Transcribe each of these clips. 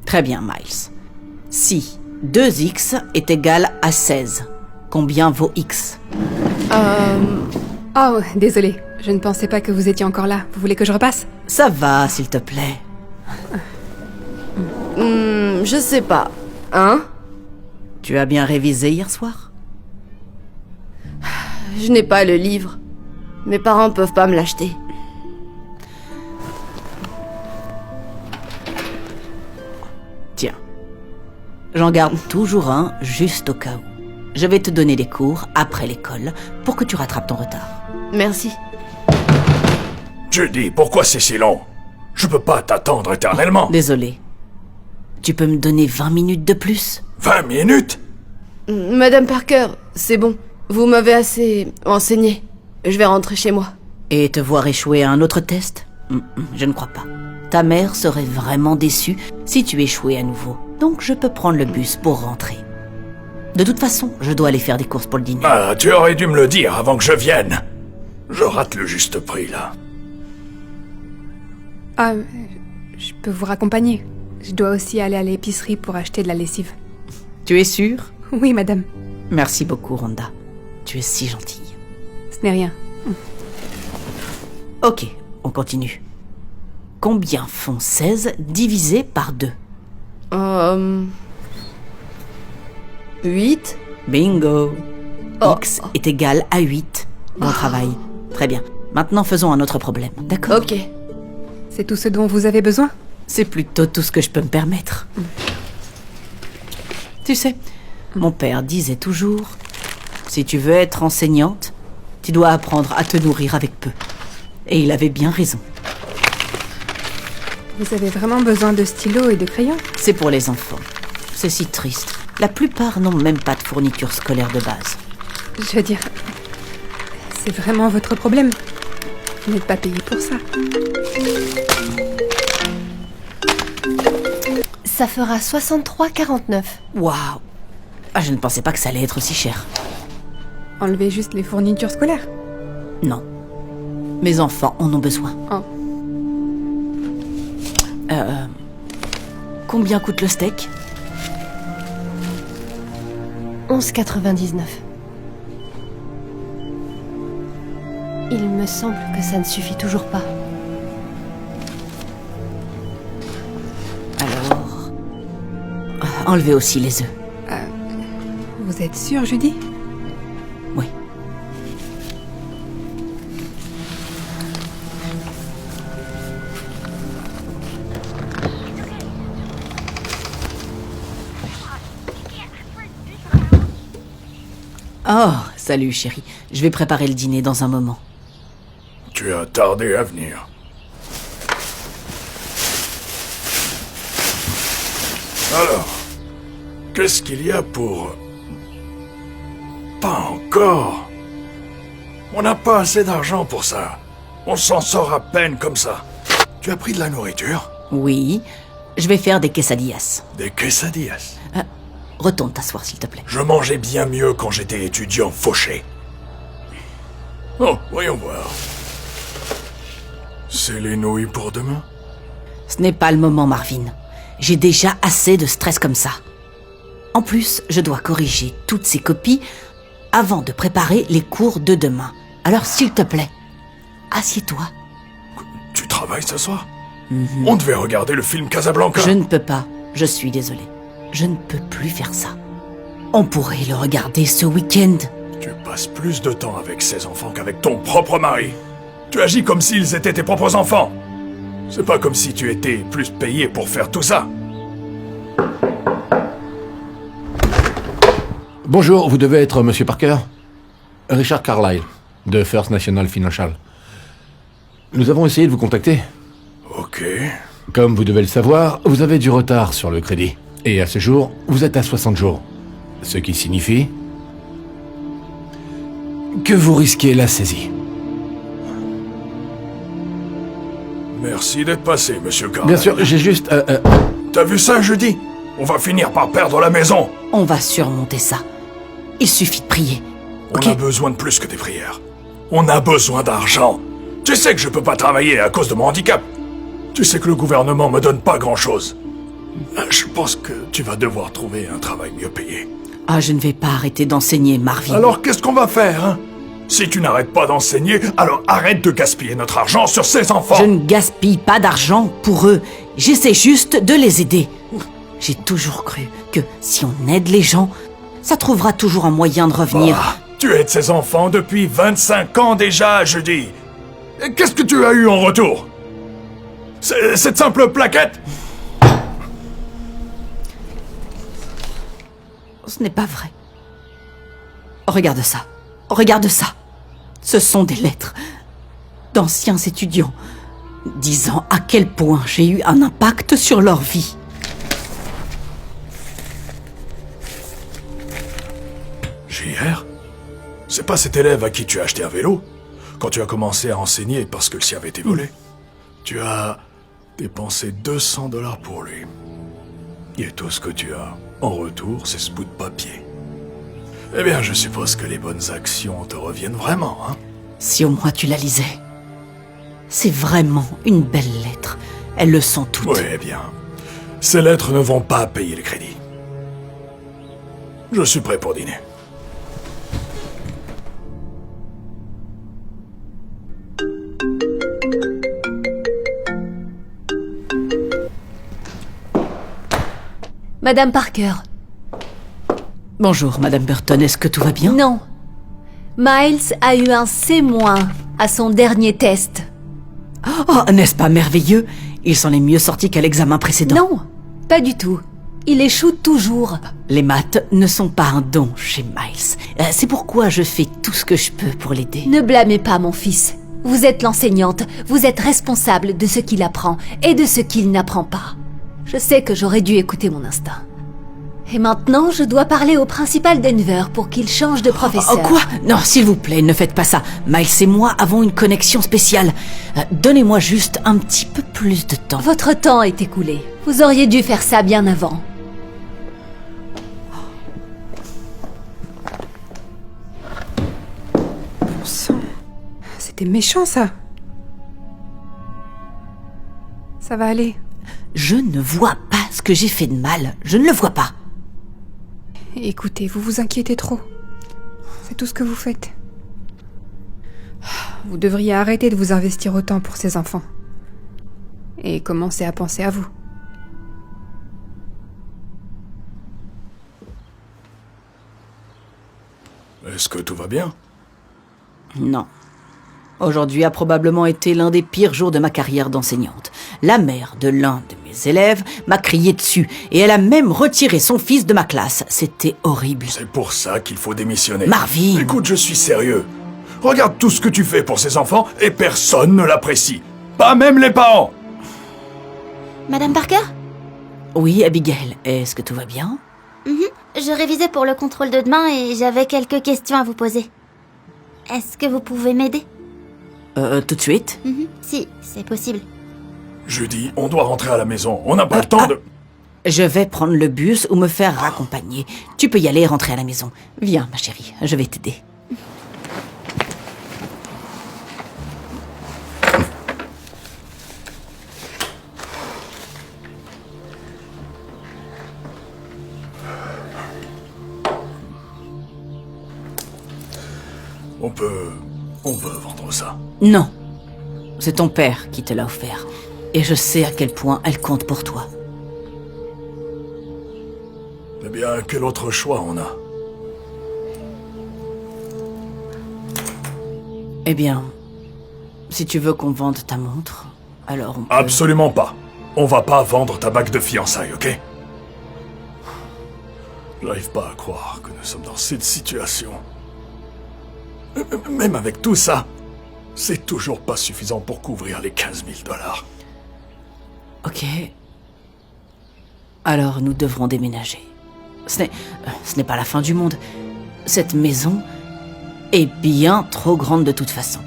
Très bien, Miles. Si 2x est égal à 16, combien vaut x? Oh, désolé. Je ne pensais pas que vous étiez encore là. Vous voulez que je repasse? Ça va, s'il te plaît. Je sais pas. Hein? Tu as bien révisé hier soir? Je n'ai pas le livre. Mes parents peuvent pas me l'acheter. Tiens. J'en garde toujours un, juste au cas où. Je vais te donner des cours après l'école pour que tu rattrapes ton retard. Merci. Judy, pourquoi c'est si long? Je peux pas t'attendre éternellement. Désolé. Tu peux me donner 20 minutes de plus? 20 minutes? Madame Parker, c'est bon. Vous m'avez assez enseigné. Je vais rentrer chez moi. Et te voir échouer à un autre test? Je ne crois pas. Ta mère serait vraiment déçue si tu échouais à nouveau. Donc je peux prendre le bus pour rentrer. De toute façon, je dois aller faire des courses pour le dîner. Ah, tu aurais dû me le dire avant que je vienne. Je rate le juste prix, là. Ah, je peux vous raccompagner. Je dois aussi aller à l'épicerie pour acheter de la lessive. Tu es sûre? Oui, madame. Merci beaucoup, Rhonda. Tu es si gentille. Ce n'est rien. Ok, on continue. Combien font 16 divisé par 2? 8? Bingo! Oh. X est égal à 8. Bon travail. Très bien. Maintenant, faisons un autre problème. D'accord? Ok. C'est tout ce dont vous avez besoin? C'est plutôt tout ce que je peux me permettre. Tu sais, mon père disait toujours, si tu veux être enseignante, tu dois apprendre à te nourrir avec peu. Et il avait bien raison. Vous avez vraiment besoin de stylos et de crayons? C'est pour les enfants. C'est si triste. La plupart n'ont même pas de fourniture scolaire de base. Je veux dire, c'est vraiment votre problème. Vous n'êtes pas payé pour ça. Ça fera 63,49. Waouh! Ah, je ne pensais pas que ça allait être aussi cher. Enlevez juste les fournitures scolaires. Non. Mes enfants en ont besoin. Oh. Combien coûte le steak? 11,99. Il me semble que ça ne suffit toujours pas. Alors... enlevez aussi les œufs. Vous êtes sûre, Judy? Oui. Oh, salut chérie. Je vais préparer le dîner dans un moment. Tu as tardé à venir. Alors, qu'est-ce qu'il y a pour... Pas encore. On n'a pas assez d'argent pour ça. On s'en sort à peine comme ça. Tu as pris de la nourriture? Oui, je vais faire des quesadillas. Des quesadillas. Retourne t'asseoir, s'il te plaît. Je mangeais bien mieux quand j'étais étudiant fauché. Oh, voyons voir. C'est les nouilles pour demain? Ce n'est pas le moment, Marvin. J'ai déjà assez de stress comme ça. En plus, je dois corriger toutes ces copies avant de préparer les cours de demain. Alors, s'il te plaît, assieds-toi. Tu travailles ce soir? On devait regarder le film Casablanca. Je ne peux pas. Je suis désolée. Je ne peux plus faire ça. On pourrait le regarder ce week-end. Tu passes plus de temps avec ces enfants qu'avec ton propre mari. Tu agis comme s'ils étaient tes propres enfants. C'est pas comme si tu étais plus payé pour faire tout ça. Bonjour, vous devez être Monsieur Parker? Richard Carlyle, de First National Financial. Nous avons essayé de vous contacter. Ok. Comme vous devez le savoir, vous avez du retard sur le crédit. Et à ce jour, vous êtes à 60 jours. Ce qui signifie... que vous risquez la saisie. Merci d'être passé, Monsieur Carlyle. Bien sûr, j'ai juste... T'as vu ça, jeudi? On va finir par perdre la maison. On va surmonter ça. Il suffit de prier. Ok? On a besoin de plus que des prières. On a besoin d'argent. Tu sais que je peux pas travailler à cause de mon handicap. Tu sais que le gouvernement me donne pas grand-chose. Je pense que tu vas devoir trouver un travail mieux payé. Ah, je ne vais pas arrêter d'enseigner, Marvin. Alors qu'est-ce qu'on va faire, hein? Si tu n'arrêtes pas d'enseigner, alors arrête de gaspiller notre argent sur ces enfants. Je ne gaspille pas d'argent pour eux. J'essaie juste de les aider. J'ai toujours cru que si on aide les gens, ça trouvera toujours un moyen de revenir. Ah, tu aides ces enfants depuis 25 ans déjà, je dis. Et qu'est-ce que tu as eu en retour? Cette simple plaquette? Ce n'est pas vrai. Regarde ça. Regarde ça. Ce sont des lettres d'anciens étudiants disant à quel point j'ai eu un impact sur leur vie. JR? C'est pas cet élève à qui tu as acheté un vélo? Quand tu as commencé à enseigner parce que le sien avait été volé? Tu as dépensé 200 $ pour lui. Et tout ce que tu as en retour, c'est ce bout de papier. Eh bien, je suppose que les bonnes actions te reviennent vraiment, hein? Si au moins tu la lisais. C'est vraiment une belle lettre. Elles le sont toutes. Oui, bien. Ces lettres ne vont pas payer le crédit. Je suis prêt pour dîner. Madame Parker. Bonjour, Madame Burton. Est-ce que tout va bien? Non. Miles a eu un C- à son dernier test. Oh, n'est-ce pas merveilleux? Il s'en est mieux sorti qu'à l'examen précédent. Non, pas du tout. Il échoue toujours. Les maths ne sont pas un don chez Miles. C'est pourquoi je fais tout ce que je peux pour l'aider. Ne blâmez pas mon fils. Vous êtes l'enseignante. Vous êtes responsable de ce qu'il apprend et de ce qu'il n'apprend pas. Je sais que j'aurais dû écouter mon instinct. Et maintenant, je dois parler au principal Denver pour qu'il change de professeur. Oh, quoi? Non, s'il vous plaît, ne faites pas ça. Miles et moi avons une connexion spéciale. Donnez-moi juste un petit peu plus de temps. Votre temps est écoulé. Vous auriez dû faire ça bien avant. Bon sang. C'était méchant, ça. Ça va aller. Je ne vois pas ce que j'ai fait de mal. Je ne le vois pas. Écoutez, vous vous inquiétez trop. C'est tout ce que vous faites. Vous devriez arrêter de vous investir autant pour ces enfants. Et commencer à penser à vous. Est-ce que tout va bien? Non. Aujourd'hui a probablement été l'un des pires jours de ma carrière d'enseignante. La mère de l'un de mes élèves m'a crié dessus et elle a même retiré son fils de ma classe. C'était horrible. C'est pour ça qu'il faut démissionner. Marvin! Écoute, je suis sérieux. Regarde tout ce que tu fais pour ces enfants et personne ne l'apprécie. Pas même les parents. Madame Parker? Oui, Abigail, est-ce que tout va bien? Je révisais pour le contrôle de demain et j'avais quelques questions à vous poser. Est-ce que vous pouvez m'aider? Tout de suite? Si, c'est possible. Judy, on doit rentrer à la maison. On n'a pas le temps de... Je vais prendre le bus ou me faire raccompagner. Tu peux y aller et rentrer à la maison. Viens, ma chérie, je vais t'aider. On peut vendre ça. Non. C'est ton père qui te l'a offert. Et je sais à quel point elle compte pour toi. Eh bien, quel autre choix on a? Eh bien, si tu veux qu'on vende ta montre, alors on peut... Absolument pas. On va pas vendre ta bague de fiançailles, ok? J'arrive pas à croire que nous sommes dans cette situation. Même avec tout ça, c'est toujours pas suffisant pour couvrir les 15 000 $. Ok. Alors nous devrons déménager. Ce n'est pas la fin du monde. Cette maison est bien trop grande de toute façon.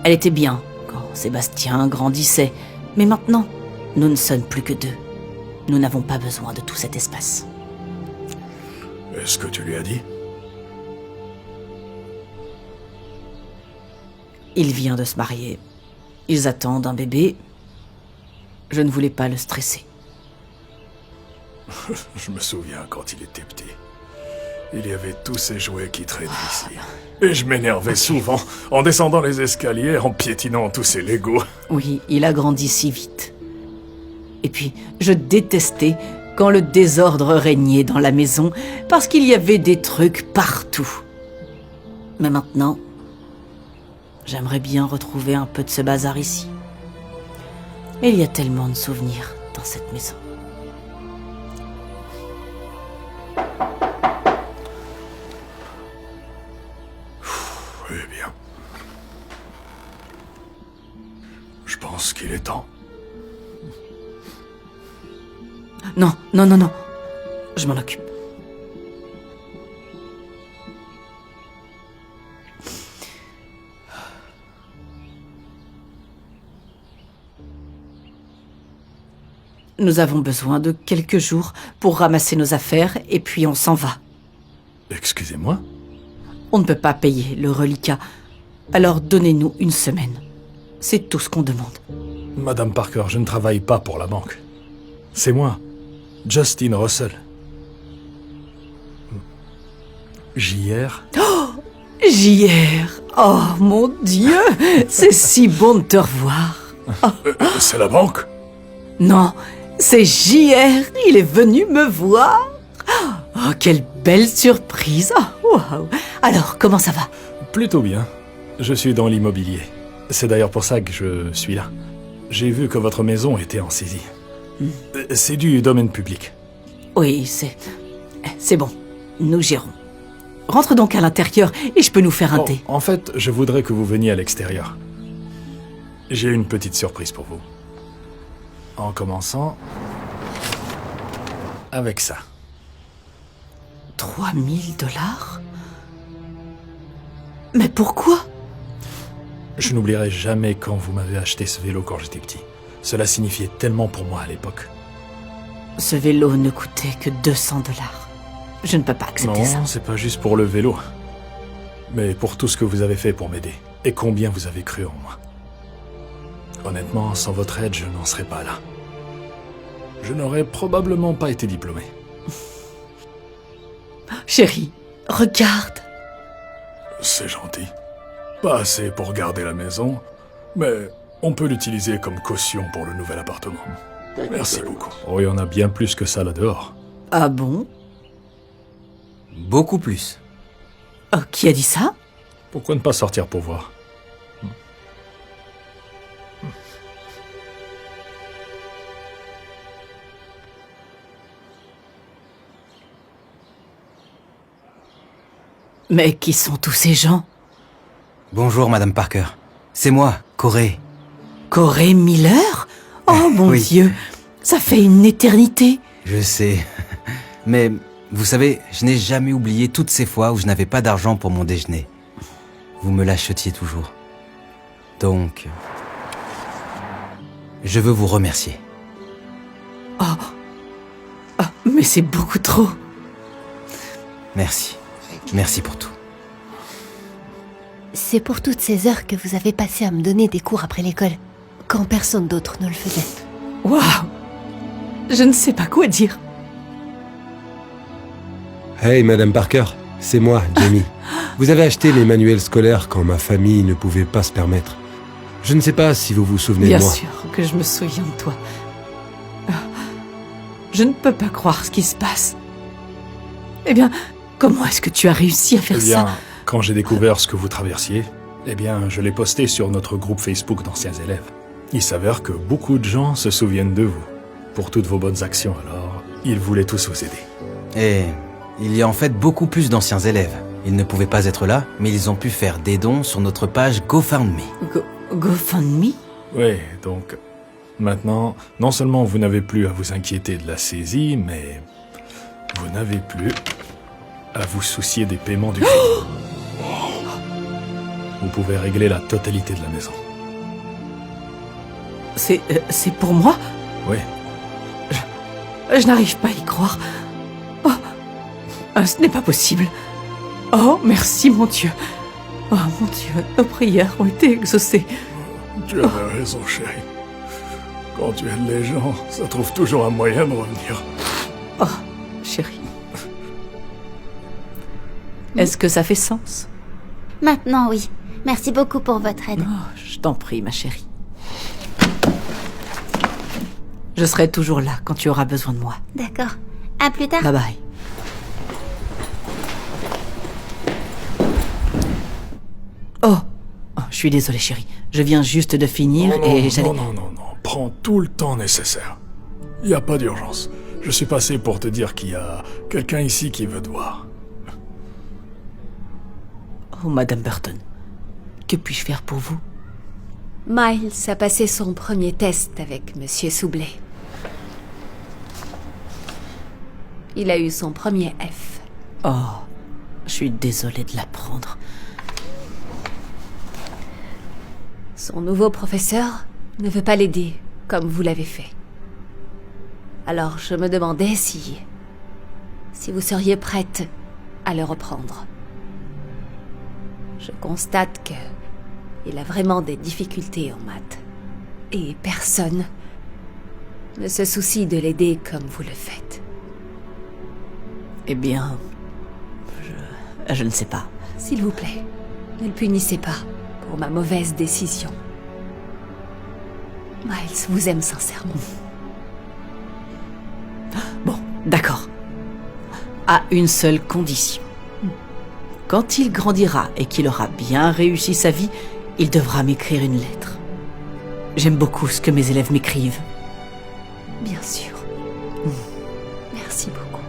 Elle était bien quand Sébastien grandissait. Mais maintenant, nous ne sommes plus que deux. Nous n'avons pas besoin de tout cet espace. Est-ce que tu lui as dit? Il vient de se marier. Ils attendent un bébé. Je ne voulais pas le stresser. Je me souviens quand il était petit. Il y avait tous ces jouets qui traînaient ici. Et je m'énervais souvent en descendant les escaliers, en piétinant tous ces Legos. Oui, il a grandi si vite. Et puis, je détestais quand le désordre régnait dans la maison parce qu'il y avait des trucs partout. Mais maintenant, j'aimerais bien retrouver un peu de ce bazar ici. Et il y a tellement de souvenirs dans cette maison. Eh bien. Je pense qu'il est temps. Non, non, non, non. Je m'en occupe. Nous avons besoin de quelques jours pour ramasser nos affaires et puis on s'en va. Excusez-moi? On ne peut pas payer le reliquat. Alors donnez-nous une semaine. C'est tout ce qu'on demande. Madame Parker, je ne travaille pas pour la banque. C'est moi, Justin Russell. JR? JR, oh mon Dieu, c'est si bon de te revoir. C'est la banque? Non, c'est JR, il est venu me voir. Oh, quelle belle surprise. Oh, wow. Alors, comment ça va? Plutôt bien. Je suis dans l'immobilier. C'est d'ailleurs pour ça que je suis là. J'ai vu que votre maison était en saisie. C'est du domaine public. Oui, c'est bon, nous gérons. Rentre donc à l'intérieur et je peux nous faire un thé. En fait, je voudrais que vous veniez à l'extérieur. J'ai une petite surprise pour vous. En commençant avec ça. 3 000 $? Mais pourquoi? Je n'oublierai jamais quand vous m'avez acheté ce vélo quand j'étais petit. Cela signifiait tellement pour moi à l'époque. Ce vélo ne coûtait que 200 $. Je ne peux pas accepter ça. Non, c'est pas juste pour le vélo. Mais pour tout ce que vous avez fait pour m'aider. Et combien vous avez cru en moi. Honnêtement, sans votre aide, je n'en serais pas là. Je n'aurais probablement pas été diplômé. Chérie, regarde. C'est gentil. Pas assez pour garder la maison, mais on peut l'utiliser comme caution pour le nouvel appartement. Merci beaucoup. Oh, il y en a bien plus que ça là dehors. Ah bon? Beaucoup plus. Oh, qui a dit ça? Pourquoi ne pas sortir pour voir? Mais qui sont tous ces gens? Bonjour, Madame Parker. C'est moi, Corey. Corey Miller? Oh mon Oui. Dieu, ça fait une éternité. Je sais. Mais, vous savez, je n'ai jamais oublié toutes ces fois où je n'avais pas d'argent pour mon déjeuner. Vous me l'achetiez toujours. Donc, je veux vous remercier. Mais c'est beaucoup trop. Merci. Merci pour tout. C'est pour toutes ces heures que vous avez passé à me donner des cours après l'école, quand personne d'autre ne le faisait. Waouh! Je ne sais pas quoi dire. Hey, Madame Parker, c'est moi, Jamie. Vous avez acheté les manuels scolaires quand ma famille ne pouvait pas se permettre. Je ne sais pas si vous vous souvenez Bien de moi. sûr que je me souviens de toi. Je ne peux pas croire ce qui se passe. Eh bien, comment est-ce que tu as réussi à faire Eh bien, ça? quand j'ai découvert ce que vous traversiez, eh bien, je l'ai posté sur notre groupe Facebook d'anciens élèves. Il s'avère que beaucoup de gens se souviennent de vous, pour toutes vos bonnes actions, alors ils voulaient tous vous aider. Et il y a en fait beaucoup plus d'anciens élèves. Ils ne pouvaient pas être là, mais ils ont pu faire des dons sur notre page GoFundMe. GoFundMe? Oui, donc, maintenant, non seulement vous n'avez plus à vous inquiéter de la saisie, mais vous n'avez plus à vous soucier des paiements du crédit. Vous pouvez régler la totalité de la maison. C'est pour moi? Oui, Je n'arrive pas à y croire. Oh, ce n'est pas possible. Oh, merci mon Dieu. Oh mon Dieu, nos prières ont été exaucées. tu avais raison, chérie. Quand tu aides les gens, ça trouve toujours un moyen de revenir. Oh, chérie. Est-ce que ça fait sens? Maintenant, oui. Merci beaucoup pour votre aide. Oh, je t'en prie, ma chérie. Je serai toujours là quand tu auras besoin de moi. D'accord. À plus tard. Bye bye. Oh, je suis désolée, chérie. Je viens juste de finir et j'allais... non. Prends tout le temps nécessaire. Il n'y a pas d'urgence. Je suis passé pour te dire qu'il y a quelqu'un ici qui veut te voir. Oh, Madame Burton. Que puis-je faire pour vous? Miles a passé son premier test avec Monsieur Soublet. Il a eu son premier F. Oh, je suis désolée de l'apprendre. Son nouveau professeur ne veut pas l'aider, comme vous l'avez fait. Alors je me demandais si vous seriez prête à le reprendre. Je constate que il a vraiment des difficultés en maths. Et personne ne se soucie de l'aider comme vous le faites. Eh bien... Je ne sais pas. S'il vous plaît, ne le punissez pas pour ma mauvaise décision. Miles vous aime sincèrement. Bon, d'accord. À une seule condition. Quand il grandira et qu'il aura bien réussi sa vie, il devra m'écrire une lettre. J'aime beaucoup ce que mes élèves m'écrivent. Bien sûr. Merci beaucoup.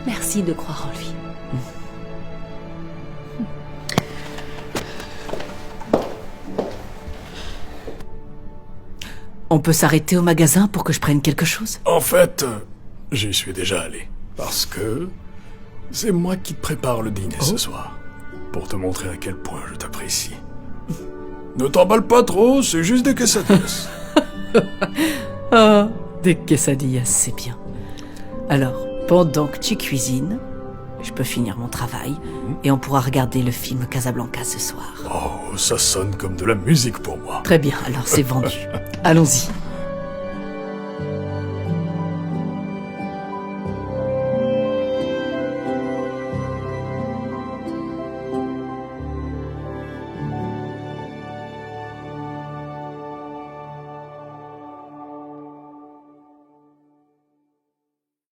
Merci de croire en lui. On peut s'arrêter au magasin pour que je prenne quelque chose? En fait, j'y suis déjà allé. Parce que c'est moi qui prépare le dîner ce soir. Pour te montrer à quel point je t'apprécie. Ne t'emballe pas trop, c'est juste des quesadillas. Oh, des quesadillas, c'est bien. Alors, pendant que tu cuisines, je peux finir mon travail et on pourra regarder le film Casablanca ce soir. Oh, ça sonne comme de la musique pour moi. Très bien, alors c'est vendu. Allons-y.